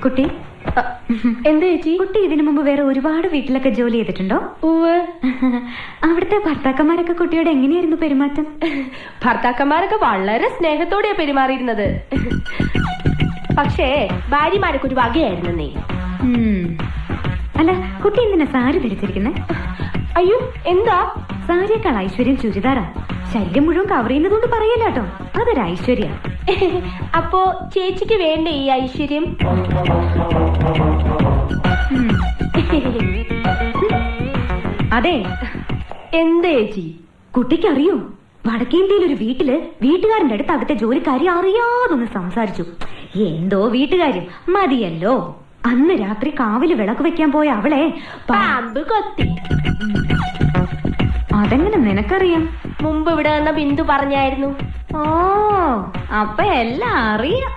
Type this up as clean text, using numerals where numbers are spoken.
കുട്ടി എന്ത് ചേച്ചി? കുട്ടി ഇതിനു മുമ്പ് വേറെ ഒരുപാട് വീട്ടിലൊക്കെ ജോലി ചെയ്തിട്ടുണ്ടോ? അവിടുത്തെ ഭർത്താക്കന്മാരൊക്കെ കുട്ടിയോട് എങ്ങനെയായിരുന്നു പെരുമാറ്റം? ഭർത്താക്കന്മാരൊക്കെ വളരെ സ്നേഹത്തോടെയാ പെരുമാറിയിരുന്നത്. പക്ഷേ ഭാര്യമാരൊക്കെ ഒരു വകയായിരുന്നേ. അല്ല, കുട്ടി എന്തിനാ സാരി ധരിച്ചിരിക്കുന്നെ? അയ്യോ, എന്താ? സാരിയേക്കാൾ ഐശ്വര്യം ചുരിദാറാ. ശല്യം മുഴുവൻ കവർ ചെയ്യുന്നതുകൊണ്ട് പറയല്ല കേട്ടോ, അതൊരു ഐശ്വര്യ. അപ്പോ ചേച്ചിക്ക് വേണ്ടേ ഈ ഐശ്വര്യം? അതെ. എന്താ ചേച്ചി? കുട്ടിക്ക് അറിയോ, വടക്കേന്ത്യയിൽ ഒരു വീട്ടില് വീട്ടുകാരന്റെ അടുത്ത് അവിടുത്തെ ജോലിക്കാരി അറിയാതൊന്ന് സംസാരിച്ചു. എന്തോ വീട്ടുകാര്യം മതിയല്ലോ. അന്ന് രാത്രി കാവില് വിളക്ക് വെക്കാൻ പോയ അവളെ പാമ്പ് കൊത്തി. അതെങ്ങനെ നിനക്കറിയാം? മുമ്പ് ഇവിടെ വന്ന ബിന്ദു പറഞ്ഞായിരുന്നു. ഓ, അപ്പൊ എല്ലാം അറിയാം.